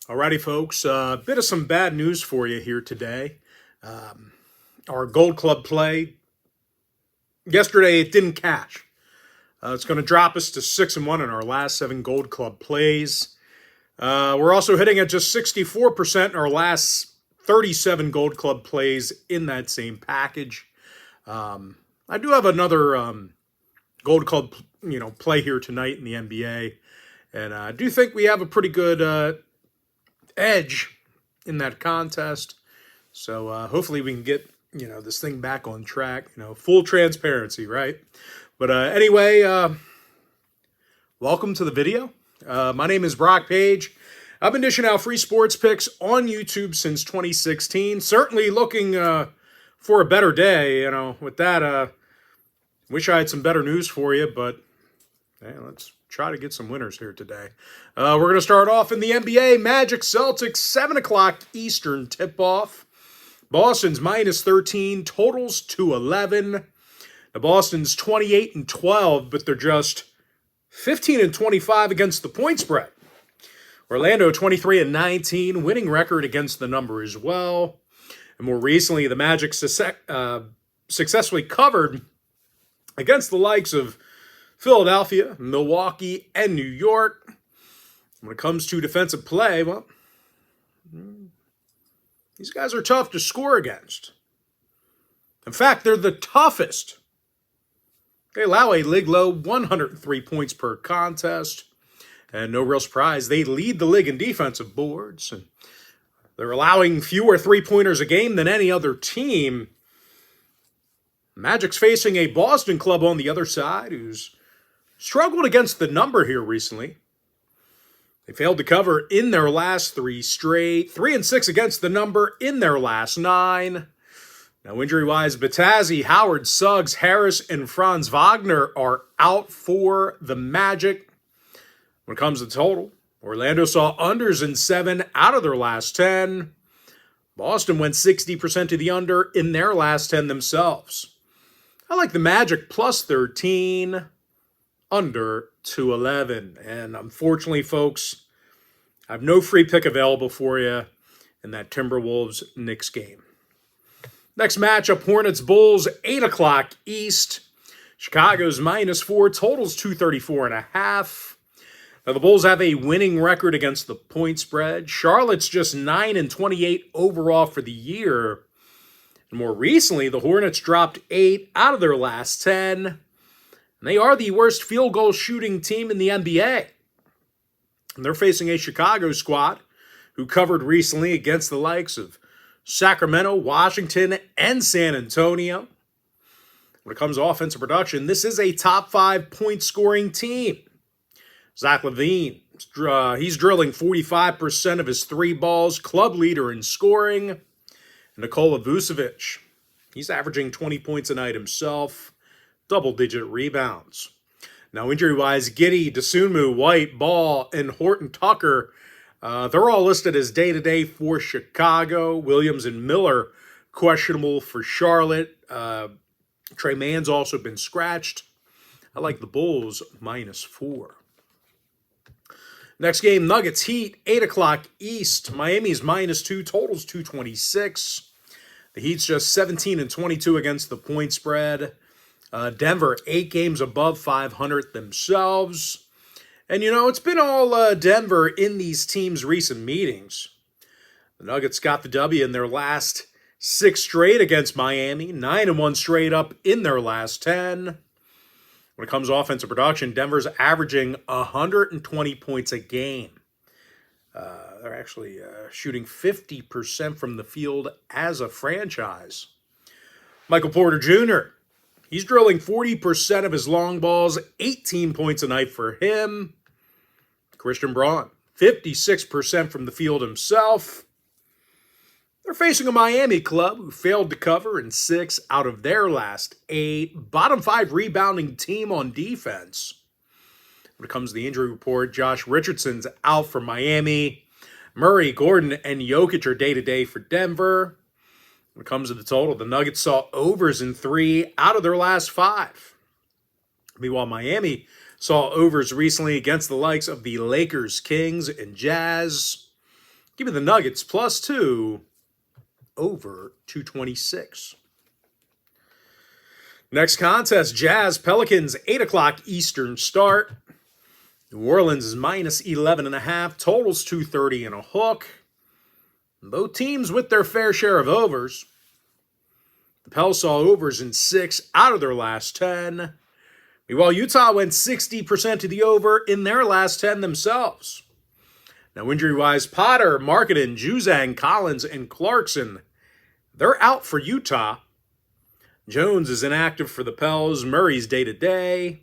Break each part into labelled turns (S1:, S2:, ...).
S1: Alrighty, folks. A bit of some bad news for you here today. Our Gold Club play yesterday, it didn't cash. It's going to drop us to 6-1 in our last 7 Gold Club plays. We're also hitting at just 64% in our last 37 Gold Club plays in that same package. I do have another Gold Club, play here tonight in the NBA, and I do think we have a pretty good edge in that contest. So hopefully we can get this thing back on track. Full transparency, right? But anyway, welcome to the video. My name is Brock Page. I've been dishing out free sports picks on YouTube since 2016. Certainly looking for a better day. With that, wish I had some better news for you, but let's try to get some winners here today. We're going to start off in the NBA. Magic Celtics, 7 o'clock Eastern tip-off. Boston's minus 13, totals 211. The Boston's 28-12, but they're just 15-25 against the point spread. Orlando 23-19, winning record against the number as well. And more recently, the Magic successfully covered against the likes of Philadelphia, Milwaukee, and New York. When it comes to defensive play, well, these guys are tough to score against. In fact, they're the toughest. They allow a league low 103 points per contest. And no real surprise, they lead the league in defensive boards. And they're allowing fewer three-pointers a game than any other team. Magic's facing a Boston club on the other side who's struggled against the number here recently. They failed to cover in their last 3 straight. 3-6 against the number in their last 9. Now, injury-wise, Batazzi, Howard, Suggs, Harris, and Franz Wagner are out for the Magic. When it comes to total, Orlando saw unders in 7 out of their last 10. Boston went 60% to the under in their last 10 themselves. I like the Magic plus 13, under 211. And unfortunately, folks, I have no free pick available for you in that Timberwolves-Knicks game. Next matchup, Hornets-Bulls, 8 o'clock East. Chicago's minus 4, totals 234.5. Now, the Bulls have a winning record against the point spread. Charlotte's just 9-28 overall for the year. And more recently, the Hornets dropped 8 out of their last 10. And they are the worst field goal shooting team in the NBA. And they're facing a Chicago squad who covered recently against the likes of Sacramento, Washington, and San Antonio. When it comes to offensive production, this is a top 5 point scoring team. Zach LaVine, he's drilling 45% of his 3 balls, club leader in scoring. And Nikola Vucevic, he's averaging 20 points a night himself, double-digit rebounds. Now, injury-wise, Giddey, Dosunmu, White, Ball, and Horton Tucker, they're all listed as day-to-day for Chicago. Williams and Miller, questionable for Charlotte. Trey Mann's also been scratched. I like the Bulls minus 4. Next game, Nuggets Heat, 8 o'clock East. Miami's minus 2, totals 226. The Heat's just 17-22 against the point spread. Denver, 8 games above 500 themselves. And, it's been all Denver in these teams' recent meetings. The Nuggets got the W in their last 6 straight against Miami, 9-1 straight up in their last 10. When it comes to offensive production, Denver's averaging 120 points a game. They're actually shooting 50% from the field as a franchise. Michael Porter Jr., he's drilling 40% of his long balls, 18 points a night for him. Christian Braun, 56% from the field himself. They're facing a Miami club who failed to cover in 6 out of their last 8. Bottom 5 rebounding team on defense. When it comes to the injury report, Josh Richardson's out for Miami. Murray, Gordon, and Jokic are day-to-day for Denver. When it comes to the total, the Nuggets saw overs in 3 out of their last 5. Meanwhile, Miami saw overs recently against the likes of the Lakers, Kings, and Jazz. Give me the Nuggets +2 over 226. Next contest, Jazz Pelicans, 8 o'clock Eastern start. New Orleans is -11.5. Totals 230 and a hook. Both teams with their fair share of overs. The Pels saw overs in 6 out of their last 10. Meanwhile, Utah went 60% to the over in their last 10 themselves. Now, injury-wise, Potter, Markkanen, Juzang, Collins, and Clarkson, they're out for Utah. Jones is inactive for the Pels. Murray's day-to-day.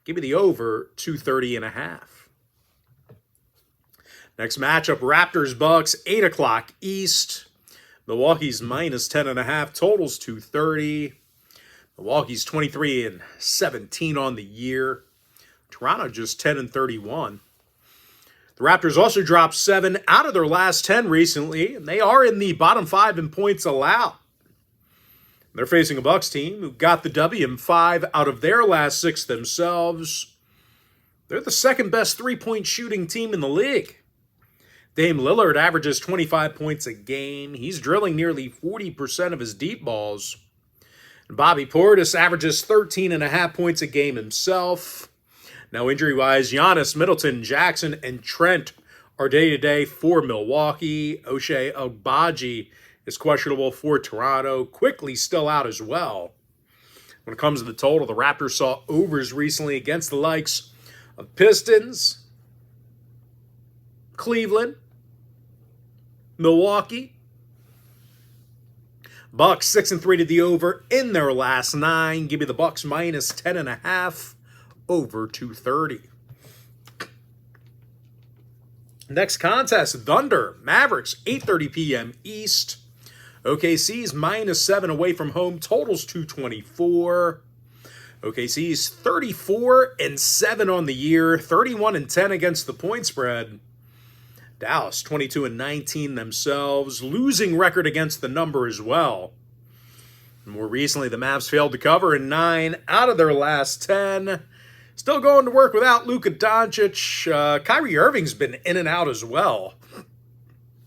S1: Give me the over 230 and a half. Next matchup, Raptors-Bucks, 8 o'clock East. Milwaukee's -10.5. Totals 230. Milwaukee's 23-17 on the year. Toronto just 10-31. The Raptors also dropped 7 out of their last 10 recently, and they are in the bottom 5 in points allowed. They're facing a Bucks team who got the W in 5 out of their last 6 themselves. They're the second best three-point shooting team in the league. Dame Lillard averages 25 points a game. He's drilling nearly 40% of his deep balls. And Bobby Portis averages 13.5 points a game himself. Now, injury-wise, Giannis, Middleton, Jackson, and Trent are day-to-day for Milwaukee. Ochai Agbaji is questionable for Toronto. Quickly still out as well. When it comes to the total, the Raptors saw overs recently against the likes of Pistons, Cleveland, Milwaukee. Bucks 6-3 to the over in their last 9. Give me the Bucks -10.5 over 230. Next contest, Thunder, Mavericks, 8:30 p.m. East. OKC's -7 away from home, totals 224. OKC's 34-7 on the year, 31-10 against the point spread. Dallas 22-19 themselves, losing record against the number as well. More recently, the Mavs failed to cover in 9 out of their last 10. Still going to work without Luka Doncic. Kyrie Irving's been in and out as well.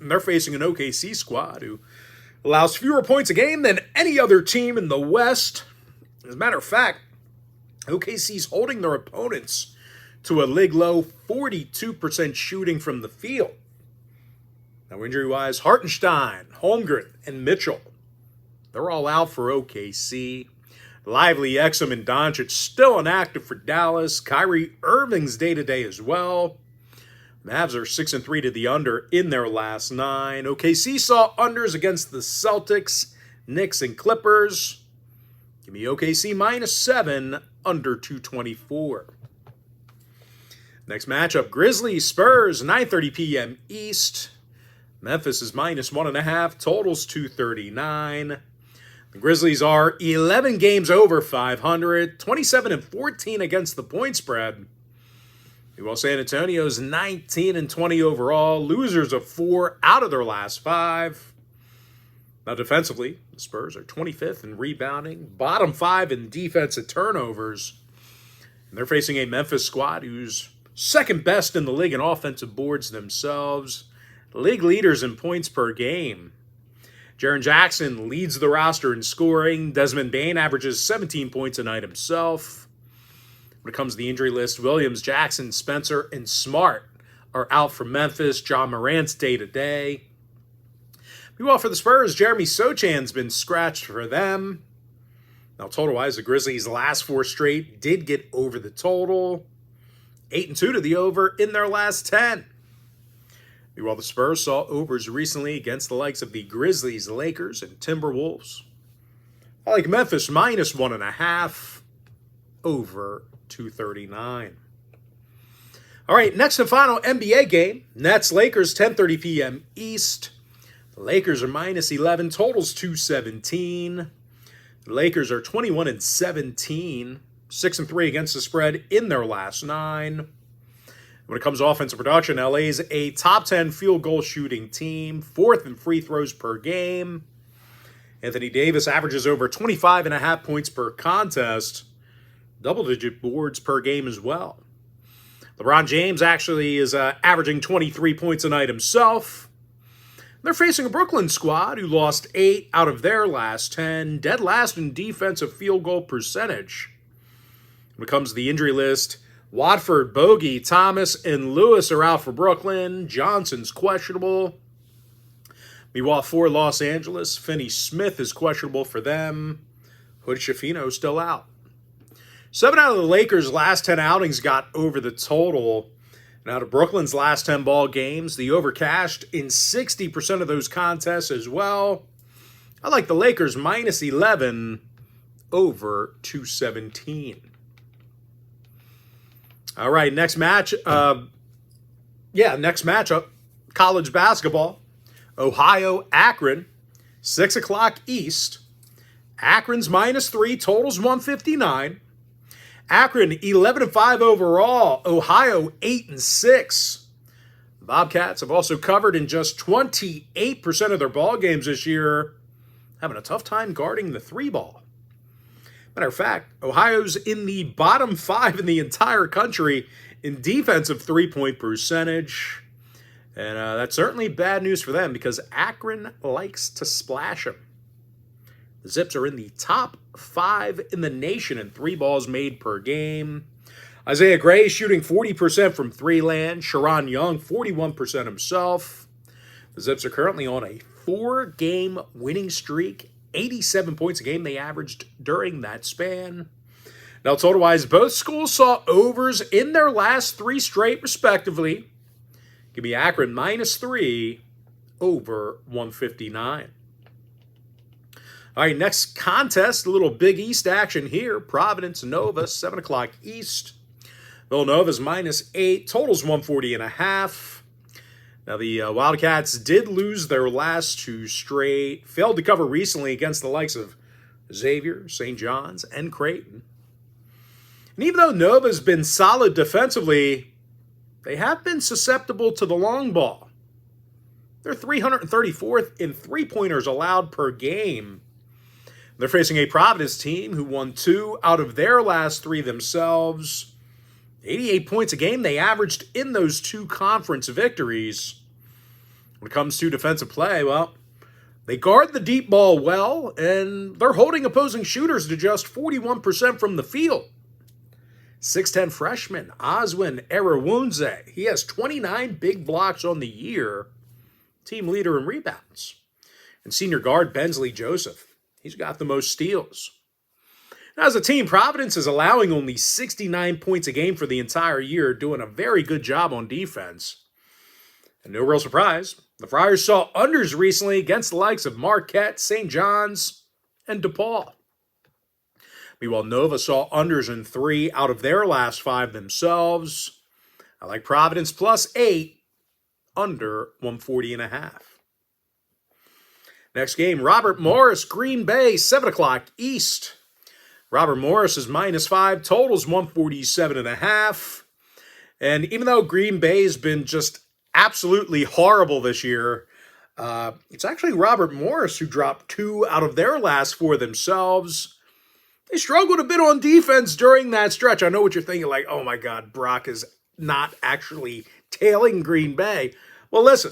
S1: And they're facing an OKC squad who allows fewer points a game than any other team in the West. As a matter of fact, OKC's holding their opponents to a league-low 42% shooting from the field. Now, injury-wise, Hartenstein, Holmgren, and Mitchell, they're all out for OKC. Lively, Exum, and Doncic still inactive for Dallas. Kyrie Irving's day-to-day as well. Mavs are 6-3 to the under in their last 9. OKC saw unders against the Celtics, Knicks, and Clippers. Give me OKC -7, under 224. Next matchup, Grizzlies, Spurs, 9:30 p.m. East. Memphis is -1.5, totals 239. The Grizzlies are 11 games over 500, 27-14 against the point spread. Meanwhile, San Antonio's 19-20 overall, losers of 4 out of their last 5. Now, defensively, the Spurs are 25th in rebounding, bottom 5 in defensive turnovers. And they're facing a Memphis squad who's second best in the league in offensive boards themselves. League leaders in points per game. Jaren Jackson leads the roster in scoring. Desmond Bane averages 17 points a night himself. When it comes to the injury list, Williams, Jackson, Spencer, and Smart are out for Memphis. John Morant's day-to-day. Meanwhile, for the Spurs, Jeremy Sochan's been scratched for them. Now, total-wise, the Grizzlies' last 4 straight did get over the total. 8-2 to the over in their last 10. Meanwhile, the Spurs saw overs recently against the likes of the Grizzlies, Lakers, and Timberwolves. I like Memphis -1.5 over 239. All right, next and final NBA game. Nets-Lakers, 10:30 p.m. East. The Lakers are -11, totals 217. The Lakers are 21-17, 6-3 against the spread in their last 9. When it comes to offensive production, LA's a top 10 field goal shooting team, 4th in free throws per game. Anthony Davis averages over 25.5 points per contest, double-digit boards per game as well. LeBron James actually is averaging 23 points a night himself. They're facing a Brooklyn squad who lost 8 out of their last 10, dead last in defensive field goal percentage. When it comes to the injury list, Watford, Bogey, Thomas, and Lewis are out for Brooklyn. Johnson's questionable. Meanwhile, for Los Angeles, Finney Smith is questionable for them. Hood Schifino still out. 7 out of the Lakers' last 10 outings got over the total. Now, to Brooklyn's last 10 ball games, the over cashed in 60% of those contests as well. I like the Lakers minus 11 over 217. All right, next matchup, college basketball. Ohio, Akron, 6 o'clock East. Akron's minus 3, totals 159. Akron 11-5 overall. Ohio 8-6. The Bobcats have also covered in just 28% of their ball games this year, having a tough time guarding the 3-ball. Matter of fact, Ohio's in the bottom 5 in the entire country in defensive three-point percentage. And that's certainly bad news for them because Akron likes to splash them. The Zips are in the top 5 in the nation in 3 balls made per game. Isaiah Gray shooting 40% from 3-land. Sharon Young, 41% himself. The Zips are currently on a 4-game winning streak. 87 points a game they averaged during that span. Now, total-wise, both schools saw overs in their last 3 straight, respectively. Give me Akron minus 3 over 159. All right, next contest, a little Big East action here. Providence, Nova, 7 o'clock East. Villanova's minus 8, totals 140.5. Now, the Wildcats did lose their last 2 straight, failed to cover recently against the likes of Xavier, St. John's, and Creighton. And even though Nova's been solid defensively, they have been susceptible to the long ball. They're 334th in three-pointers allowed per game. They're facing a Providence team who won 2 out of their last 3 themselves. 88 points a game they averaged in those 2 conference victories. When it comes to defensive play, well, they guard the deep ball well, and they're holding opposing shooters to just 41% from the field. 6'10 freshman Oswin Erawunze. He has 29 big blocks on the year. Team leader in rebounds. And senior guard Bensley Joseph. He's got the most steals. Now, as a team, Providence is allowing only 69 points a game for the entire year, doing a very good job on defense. And no real surprise, the Friars saw unders recently against the likes of Marquette, St. John's, and DePaul. Meanwhile, Nova saw unders in 3 out of their last 5 themselves. I like Providence plus 8, under 140.5. Next game, Robert Morris, Green Bay, 7 o'clock East. Robert Morris is minus 5, totals 147.5. And even though Green Bay's been just absolutely horrible this year, it's actually Robert Morris who dropped 2 out of their last 4 themselves. They struggled a bit on defense during that stretch. I know what you're thinking, like, oh my God, Brock is not actually tailing Green Bay. Well, listen,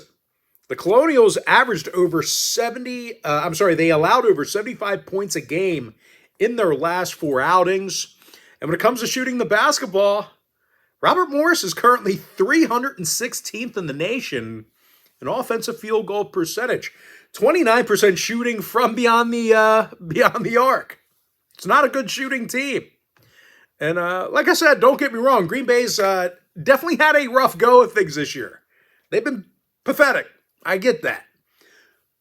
S1: the Colonials averaged over they allowed over 75 points a game in their last 4 outings. And when it comes to shooting the basketball, Robert Morris is currently 316th in the nation in offensive field goal percentage. 29% shooting from beyond the arc. It's not a good shooting team. And like I said, don't get me wrong, Green Bay's definitely had a rough go of things this year. They've been pathetic. I get that.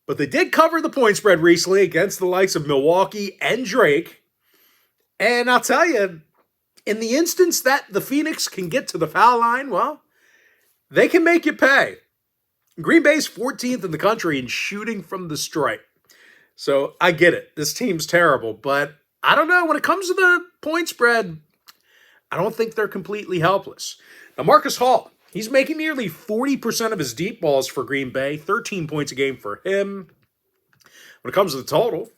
S1: But they did cover the point spread recently against the likes of Milwaukee and Drake. And I'll tell you, in the instance that the Phoenix can get to the foul line, well, they can make you pay. Green Bay's 14th in the country in shooting from the stripe. So I get it. This team's terrible. But I don't know. When it comes to the point spread, I don't think they're completely helpless. Now, Marcus Hall, he's making nearly 40% of his deep balls for Green Bay, 13 points a game for him. When it comes to the total,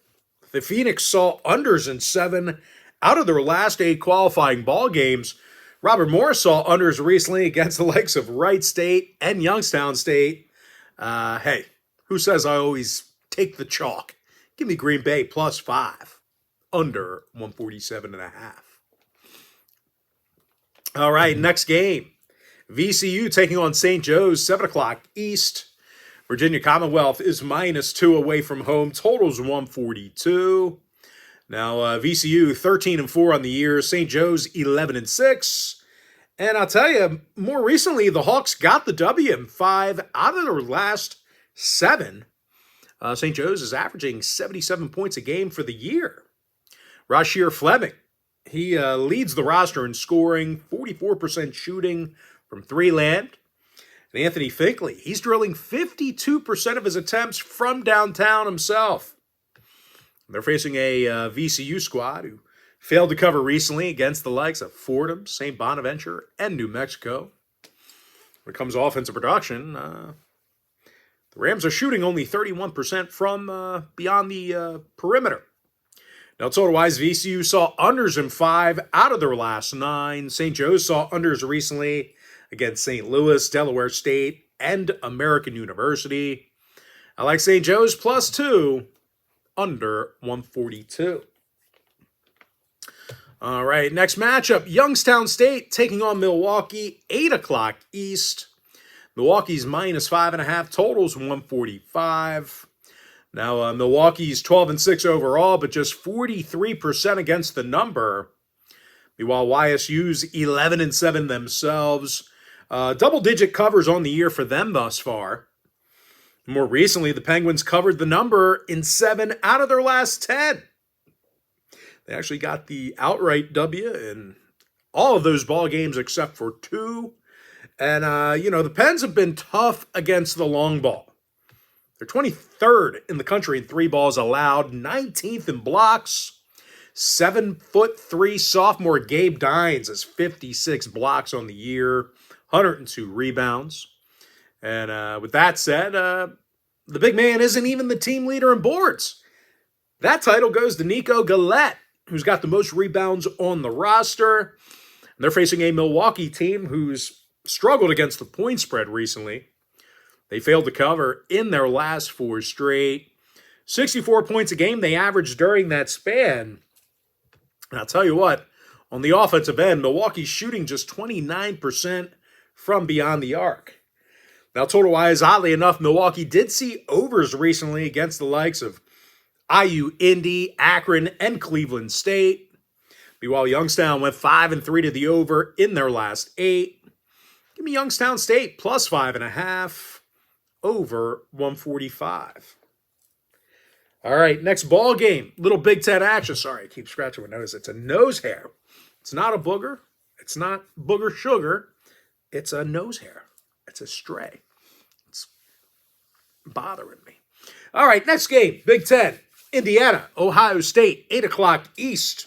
S1: the Phoenix saw unders in 7 out of their last 8 qualifying ball games. Robert Morris saw unders recently against the likes of Wright State and Youngstown State. Hey, Who says I always take the chalk? Give me Green Bay +5, under 147.5. All right, next game. VCU taking on St. Joe's, 7 o'clock East. Virginia Commonwealth is -2 away from home. Totals 142. Now, VCU 13-4 on the year. St. Joe's 11-6. And I'll tell you, more recently, the Hawks got the W in 5 out of their last 7. St. Joe's is averaging 77 points a game for the year. Rasheer Fleming, he leads the roster in scoring, 44% shooting from three land. And Anthony Finkley, he's drilling 52% of his attempts from downtown himself. They're facing a VCU squad who failed to cover recently against the likes of Fordham, St. Bonaventure, and New Mexico. When it comes to offensive production, the Rams are shooting only 31% from beyond the perimeter. Now, total-wise, VCU saw unders in 5 out of their last 9. St. Joe's saw unders recently against St. Louis, Delaware State, and American University. I like St. Joe's +2, under 142. All right, next matchup, Youngstown State taking on Milwaukee, 8 o'clock East. Milwaukee's -5.5, totals 145. Now, Milwaukee's 12-6 overall, but just 43% against the number. Meanwhile, YSU's 11-7 themselves. Double-digit covers on the year for them thus far. More recently, the Penguins covered the number in 7 out of their last 10. They actually got the outright W in all of those ball games except for 2. And, the Pens have been tough against the long ball. They're 23rd in the country in 3 balls allowed, 19th in blocks. 7'3" sophomore Gabe Dines has 56 blocks on the year, 102 rebounds. And with that said, the big man isn't even the team leader in boards. That title goes to Nico Gillette, who's got the most rebounds on the roster. And they're facing a Milwaukee team who's struggled against the point spread recently. They failed to cover in their last 4 straight. 64 points a game they averaged during that span. And I'll tell you what, on the offensive end, Milwaukee's shooting just 29% from beyond the arc. Now, total-wise, oddly enough, Milwaukee did see overs recently against the likes of IU, Indy, Akron, and Cleveland State. Meanwhile, Youngstown went 5-3 to the over in their last 8. Give me Youngstown State +5.5. Over 145. All right, next ball game. Little Big Ten action. Sorry, I keep scratching my nose. It's a nose hair. It's not a booger. It's not booger sugar. It's a nose hair. It's a stray. It's bothering me. All right, next game. Big Ten. Indiana, Ohio State, 8 o'clock East.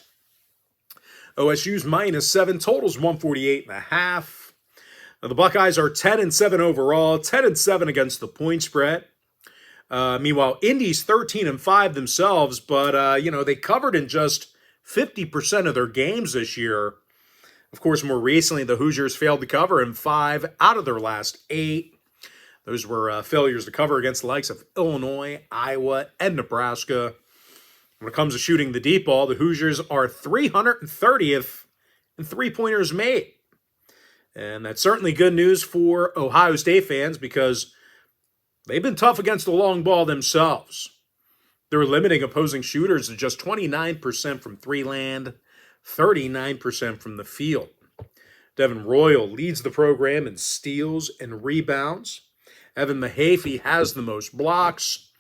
S1: OSU's -7, totals 148.5. Now, the Buckeyes are 10-7 overall, 10-7 against the point spread. Meanwhile, Indy's 13-5 themselves, but, they covered in just 50% of their games this year. Of course, more recently, the Hoosiers failed to cover in 5 out of their last 8. Those were failures to cover against the likes of Illinois, Iowa, and Nebraska. When it comes to shooting the deep ball, the Hoosiers are 330th in three-pointers made. And that's certainly good news for Ohio State fans because they've been tough against the long ball themselves. They're limiting opposing shooters to just 29% from three land, 39% from the field. Devin Royal leads the program in steals and rebounds. Evan Mahaffey has the most blocks.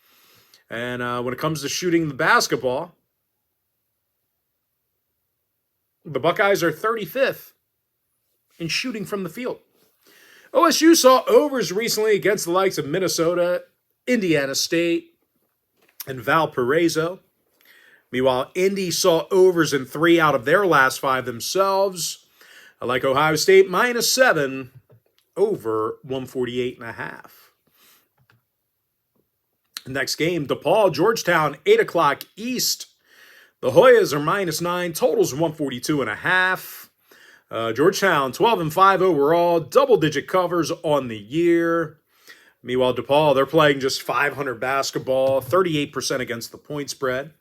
S1: And when it comes to shooting the basketball, the Buckeyes are 35th in shooting from the field. OSU saw overs recently against the likes of Minnesota, Indiana State, and Valparaiso. Meanwhile, Indy saw overs in 3 out of their last 5 themselves. I like Ohio State -7 over 148.5. Next game, DePaul, Georgetown, 8 o'clock East. The Hoyas are -9, totals 142.5. Georgetown, 12-5 overall, double-digit covers on the year. Meanwhile, DePaul, they're playing just 500 basketball, 38% against the point spread.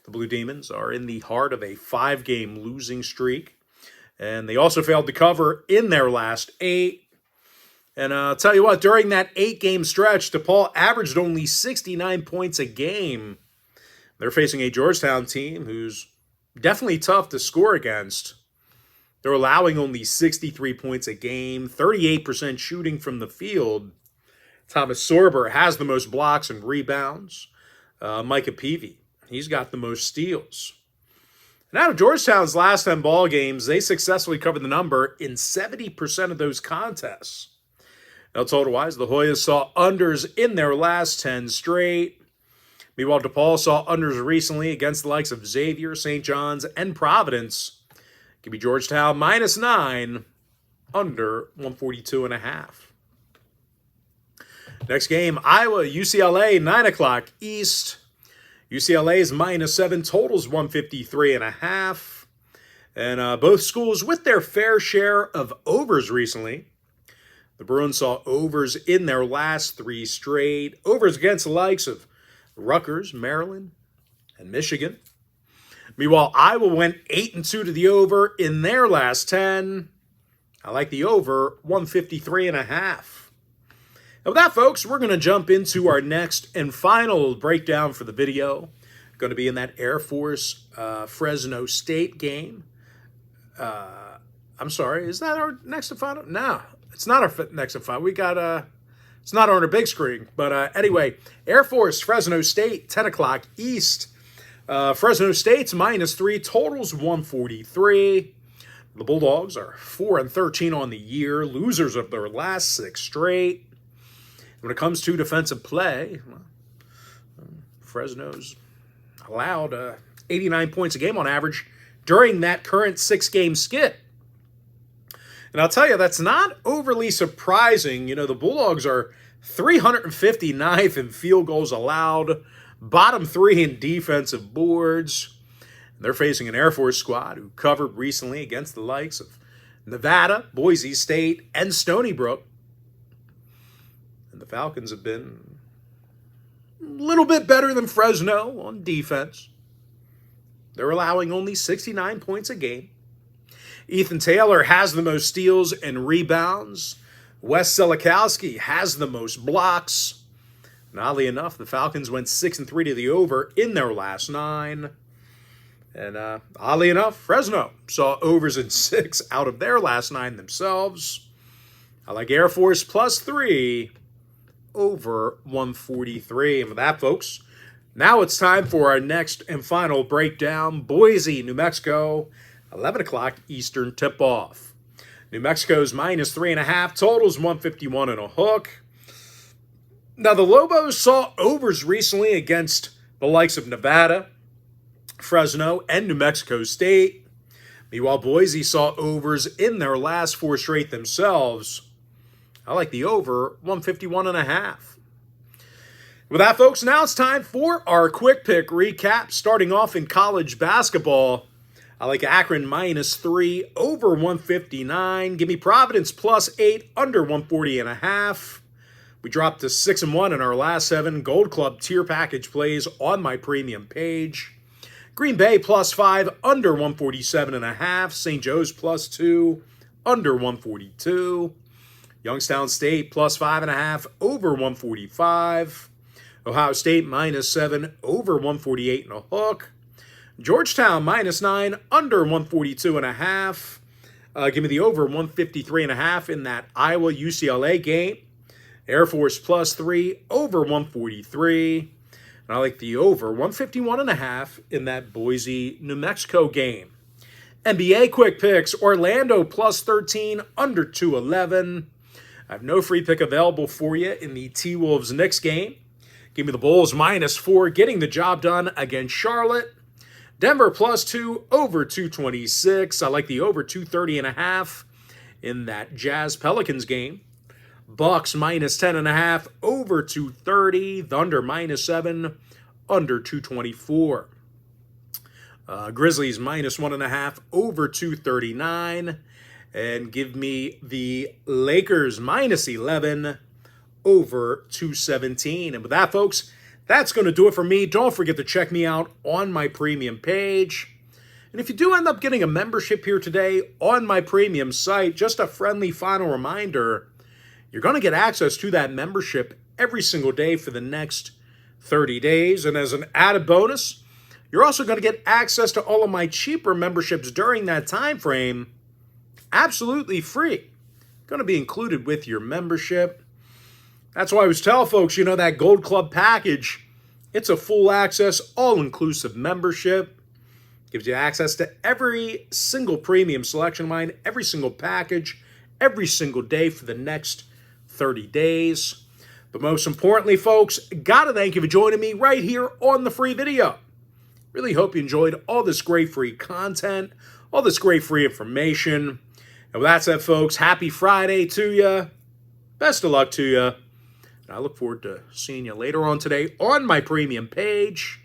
S1: The Blue Demons are in the heart of a 5-game losing streak. And they also failed to cover in their last 8. And I'll tell you what, during that 8-game stretch, DePaul averaged only 69 points a game. They're facing a Georgetown team who's definitely tough to score against. They're allowing only 63 points a game, 38% shooting from the field. Thomas Sorber has the most blocks and rebounds. Micah Peavy, he's got the most steals. And out of Georgetown's last 10 ball games, they successfully covered the number in 70% of those contests. Now, total-wise, the Hoyas saw unders in their last 10 straight. Meanwhile, DePaul saw unders recently against the likes of Xavier, St. John's, and Providence. Give me Georgetown -9, under 142.5. Next game, Iowa-UCLA, 9 o'clock East. UCLA is -7, totals 153.5. And both schools with their fair share of overs recently. The Bruins saw overs in their last 3 straight. Overs against the likes of Rutgers, Maryland, and Michigan. Meanwhile, Iowa went 8-2 to the over in their last 10. I like the over, 153.5. Now with that, folks, we're going to jump into our next and final breakdown for the video. Going to be in that Air Force Fresno State game. I'm sorry, is that our next and final? No, it's not our next and final. We got it's not on our big screen. But anyway, Air Force Fresno State, 10 o'clock East. Fresno State's -3, totals 143. The Bulldogs are 4-13 on the year, losers of their last 6 straight. When it comes to defensive play, Fresno's allowed 89 points a game on average during that current 6-game skid. And I'll tell you, that's not overly surprising. You know, the Bulldogs are 359th in field goals allowed, bottom 3 in defensive boards. And they're facing an Air Force squad who covered recently against the likes of Nevada, Boise State, and Stony Brook. The Falcons have been a little bit better than Fresno on defense. They're allowing only 69 points a game. Ethan Taylor has the most steals and rebounds. Wes Selikowski has the most blocks. And oddly enough, the Falcons went 6-3 to the over in their last 9. And oddly enough, Fresno saw overs in 6 out of their last 9 themselves. I like Air Force +3. Over 143. And with that, folks, now it's time for our next and final breakdown. Boise, New Mexico, 11 o'clock Eastern tip-off. New Mexico's -3.5, totals 151 and a hook. Now, the Lobos saw overs recently against the likes of Nevada, Fresno, and New Mexico State. Meanwhile, Boise saw overs in their last 4 straight themselves. I like the over, 151.5. With that, folks, now it's time for our quick pick recap. Starting off in college basketball, I like Akron -3, over 159. Give me Providence +8, under 140.5. We dropped to 6-1 in our last 7 Gold Club tier package plays on my premium page. Green Bay +5, under 147.5. St. Joe's +2, under 142. Youngstown State +5.5, over 145. Ohio State -7, over 148 and a hook. Georgetown -9, under 142.5. Give me the over 153.5 in that Iowa-UCLA game. Air Force +3, over 143. And I like the over 151.5 in that Boise, New Mexico game. NBA quick picks, Orlando +13, under 211. I have no free pick available for you in the T-Wolves Knicks game. Give me the Bulls -4, getting the job done against Charlotte. Denver +2, over 226. I like the over 230.5 in that Jazz Pelicans game. Bucks -10.5, over 230. Thunder -7, under 224. Grizzlies -1.5, over 239. And give me the Lakers -11, over 217. And with that, folks, that's going to do it for me. Don't forget to check me out on my premium page. And if you do end up getting a membership here today on my premium site, just a friendly final reminder, you're going to get access to that membership every single day for the next 30 days. And as an added bonus, you're also going to get access to all of my cheaper memberships during that time frame, absolutely free. Going to be included with your membership. That's why I always tell folks, that Gold Club package, it's a full access, all-inclusive membership. Gives you access to every single premium selection of mine, every single package, every single day for the next 30 days. But most importantly, folks, gotta thank you for joining me right here on the free video. Really hope you enjoyed all this great free content, all this great free information. And with that said, folks, happy Friday to you. Best of luck to you. And I look forward to seeing you later on today on my premium page.